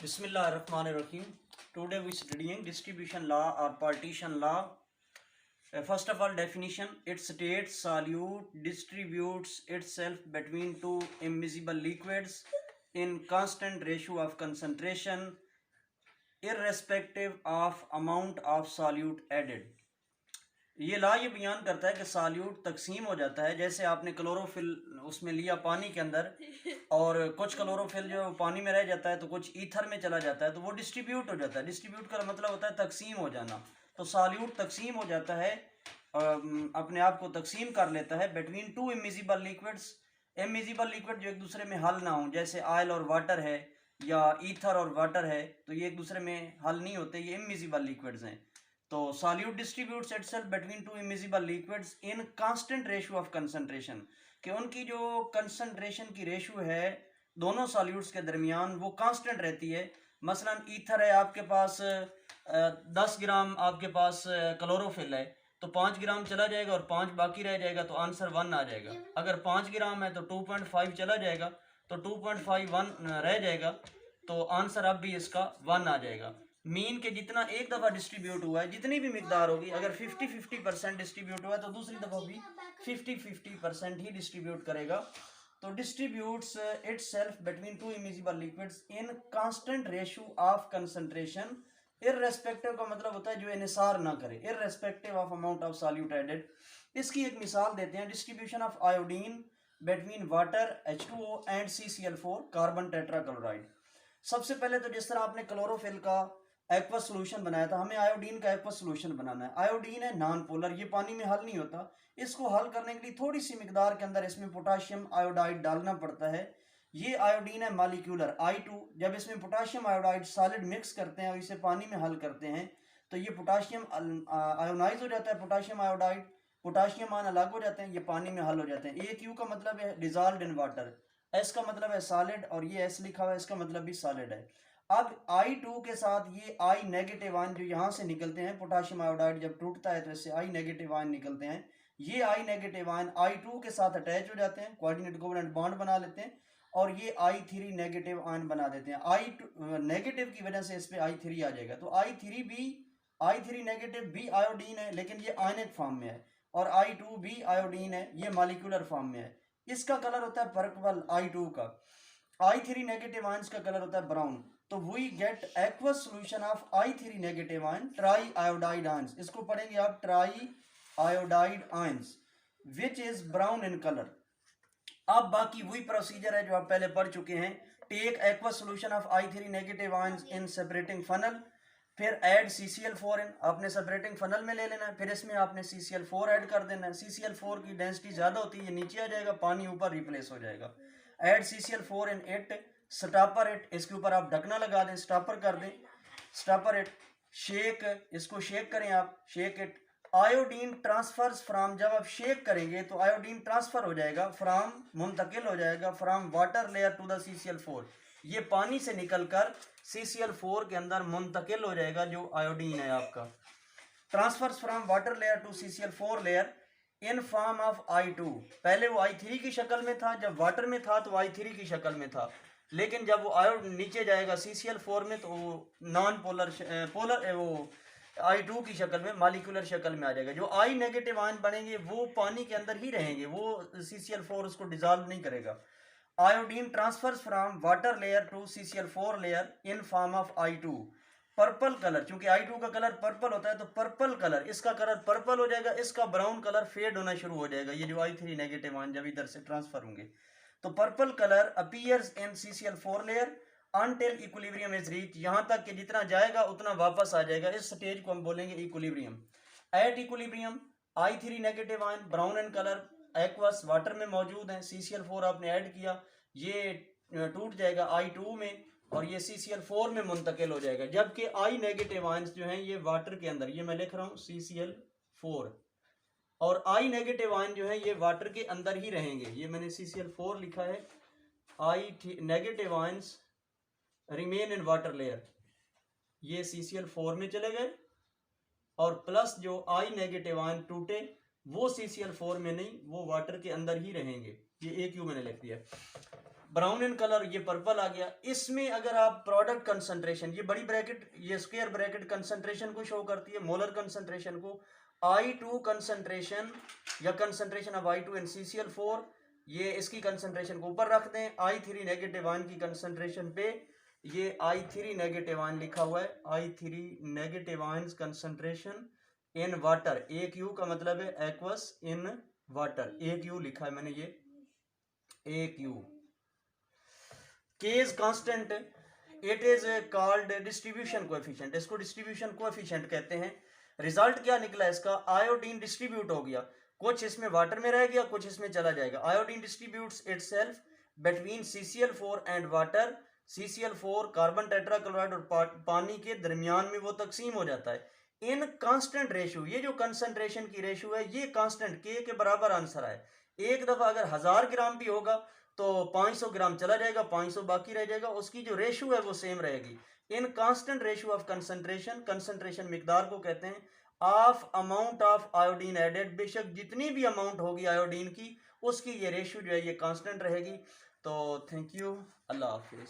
Bismillahirrahmanirrahim. Today we studying distribution law or partition law. First of all, definition: it states solute distributes itself between two immiscible liquids in constant ratio of concentration, irrespective of amount of solute added. ये ला ये बयान करता है कि solute तकसीम हो जाता है। जैसे आपने क्लोरोफिल उसमें लिया पानी के अंदर, और कुछ क्लोरोफिल जो पानी में रह जाता है तो कुछ ईथर में चला जाता है, तो वो डिस्ट्रीब्यूट हो जाता है। डिस्ट्रीब्यूट का मतलब होता है तकसीम हो जाना। तो सॉल्यूट तकसीम हो जाता है, अपने आप को तकसीम कर लेता है between two immiscible liquids. Immiscible liquid जो एक दूसरे में हल ना हो, जैसे ऑयल और वाटर है या ईथर और वाटर है, तो ये एक दूसरे में हल नहीं होते, ये इमिजिबल लिक्विड्स हैं। तो solute distributes itself between two immiscible liquids in constant ratio of concentration, कि उनकी जो कंसंट्रेशन की रेशियो है दोनों सॉल्यूट्स के दरमियान वो कांस्टेंट रहती है। मसलन ईथर है आपके पास, 10 ग्राम आपके पास क्लोरोफिल है, तो 5 ग्राम चला जाएगा और 5 बाकी रह जाएगा, तो आंसर 1 आ जाएगा। अगर 5 ग्राम है तो 2.5 चला जाएगा, तो 2.5 1 रह जाएगा, तो आंसर अब भी इसका 1 आ जाएगा। मीन के जितना एक दफ़ा डिस्ट्रीब्यूट हुआ है, जितनी भी मिकदार होगी, अगर 50-50% डिस्ट्रीब्यूट हुआ है तो दूसरी दफ़ा भी 50-50% ही डिस्ट्रीब्यूट करेगा। तो distributes itself between two immiscible liquids in constant ratio of concentration, irrespective का मतलब होता है जो इन्हिसार ना करे, irrespective of amount of solute added. इसकी एक मिसाल देते हैं, distribution of iodine between water H2O and CCl4 carbon tetrachloride. सबसे पहले तो जिस तरह आपने क्लोरोफिल का एक्वस सोल्यूशन बनाया था, हमें आयोडीन का एक्वस सोल्यूशन बनाना है। आयोडीन है नॉन पोलर, ये पानी में हल नहीं होता। इसको हल करने के लिए थोड़ी सी मिकदार के अंदर इसमें पोटाशियम आयोडाइड डालना पड़ता है। ये आयोडीन है मॉलिक्यूलर I2। जब इसमें पोटाशियम आयोडाइड सॉलिड मिक्स करते हैं और इसे पानी में हल करते हैं तो ये पोटाशियम आयोनाइज हो जाता है, पोटाशियम आयोडाइड, पोटाशियम आयन अलग हो जाते हैं, ये पानी में हल हो जाते हैं। AQ का मतलब है डिजॉल्व्ड इन वाटर, S का मतलब है सॉलिड, और ये S लिखा हुआ है, इसका मतलब भी सॉलिड है। अब I2 के साथ ये I नेगेटिव आयन जो यहाँ से निकलते हैं, पोटाशियम आयोडाइड जब टूटता है तो इससे I नेगेटिव आयन निकलते हैं। ये I नेगेटिव आयन I2 के साथ अटैच हो जाते हैं, कोऑर्डिनेट कोवेलेंट बॉन्ड बना लेते हैं, और ये I3 नेगेटिव आयन बना देते हैं। I2 नेगेटिव की वजह से इस पे I3 आ जाएगा, तो I3 नेगेटिव भी आयोडीन है, लेकिन ये आयनिक फॉर्म में है, और I2 भी आयोडीन है, ये मॉलिक्यूलर फॉर्म में है। इसका कलर होता है पर्पल I2 का। I3 नेगेटिव आयंस का कलर होता है ब्राउन। तो we get aqueous solution of I3 negative ion tri iodide ions. इसको पढ़ेंगे आप tri iodide ions, which is brown in colour. अब बाकी वही प्रोसीजर है जो आप पहले पढ़ चुके हैं। Take aqueous solution of I3 negative ions in separating funnel, फिर ऐड CCl4 इन, आपने सेपरेटिंग फनल में ले लेना है, फिर इसमें आपने CCl4 ऐड कर देना है। CCl4 की डेंसिटी ज़्यादा होती है, ये नीचे आ जाएगा, पानी ऊपर रिप्लेस हो जाएगा। Add CCl4 in it, stopper it, इसके ऊपर आप ढकना लगा दें, स्टॉपर कर दें, स्टॉपर इट, शेक, इसको शेक करें आप, shake it. Iodine transfers from, जब आप शेक करेंगे तो आयोडीन ट्रांसफर हो जाएगा, फ्राम मुंतकिल हो जाएगा, from water layer to the CCl4, ये पानी से निकलकर CCl4 के अंदर मुंतकिल हो जाएगा जो आयोडीन है आपका। Transfers from water layer to CCl4 layer in form of I2। पहले वो I3 की शक्ल में था, जब वाटर में था तो I3 की शक्ल में था, लेकिन जब वो आयोड नीचे जाएगा CCl4 में तो वो नॉन पोलर पोलर वो I2 की शक्ल में, मॉलिक्यूलर शक्ल में आ जाएगा। जो I नेगेटिव आयन बनेंगे वो पानी के अंदर ही रहेंगे, वो CCl4 उसको डिजॉल्व नहीं करेगा। Iodine transfers from water layer to CCl4 layer in form of I2। Purple colour, क्योंकि I2 का कलर पर्पल होता है, तो पर्पल कलर, इसका कलर पर्पल हो जाएगा, इसका ब्राउन कलर फेड होना शुरू हो जाएगा, ये जो I3 नेगेटिव आयन जब इधर से ट्रांसफर होंगे। तो purple colour appears in CCl4 layer until equilibrium is reach, यहाँ तक कि जितना जाएगा उतना वापस आ जाएगा। इस स्टेज को हम बोलेंगे equilibrium. At equilibrium I3 negative ion brown in colour, aqueous water में मौजूद है, CCl4 आपने ऐड किया, ये टूट जाएगा I2 में और ये CCl4 में मुंतकिल हो जाएगा। जबकि I नेगेटिव आयंस जो हैं ये वाटर के अंदर, ये मैं लिख रहा हूँ CCl4, और I नेगेटिव आयन जो है ये वाटर के अंदर ही रहेंगे, ये मैंने CCl4 लिखा है। I negative ions remain in water layer, ये CCl4 में चले गए, और प्लस जो I नेगेटिव आयन टूटे वो CCl4 में नहीं, वो वाटर के अंदर ही रहेंगे, ये AQ मैंने लिख दिया। ब्राउन इन कलर, ये पर्पल आ गया। इसमें अगर आप प्रोडक्ट कंसंट्रेशन, ये बड़ी ब्रैकेट, ये स्क्वायर ब्रैकेट कंसंट्रेशन को शो करती है, मोलर कंसंट्रेशन को। I2 कंसंट्रेशन या concentration of I2 in CCl4, ये इसकी कंसंट्रेशन को ऊपर रख दें। I3 नेगेटिव आयन की कंसंट्रेशन पे ये I3 नेगेटिव आयन लिखा हुआ है, I3 negative ions concentration in water. AQ का मतलब है एक्वस इन वाटर, AQ लिखा है मैंने, ये AQ। K is constant, it is called distribution coefficient, इसको डिस्ट्रीब्यूशन कोएफिशिएंट कहते हैं। रिजल्ट क्या निकला इसका, आयोडीन डिस्ट्रीब्यूट हो गया, कुछ इसमें वाटर में रह गया, कुछ इसमें चला जाएगा। Iodine distributes itself between CCl4 and water, CCl4 carbon tetrachloride और पानी के दरमियान में वो तकसीम हो जाता है इन कांस्टेंट रेशियो। ये जो कंसंट्रेशन की रेशियो है ये कांस्टेंट K के बराबर आंसर है। एक दफा अगर 1000 ग्राम भी होगा तो 500 ग्राम चला जाएगा, 500 बाकी रह जाएगा, उसकी जो रेशियो है वो सेम रहेगी। In constant ratio of concentration, concentration मिकदार को कहते हैं of amount of iodine added. बेशक जितनी भी अमाउंट होगी आयोडीन की, उसकी ये रेशियो जो है ये कांस्टेंट रहेगी। तो थैंक यू, अल्लाह हाफिज।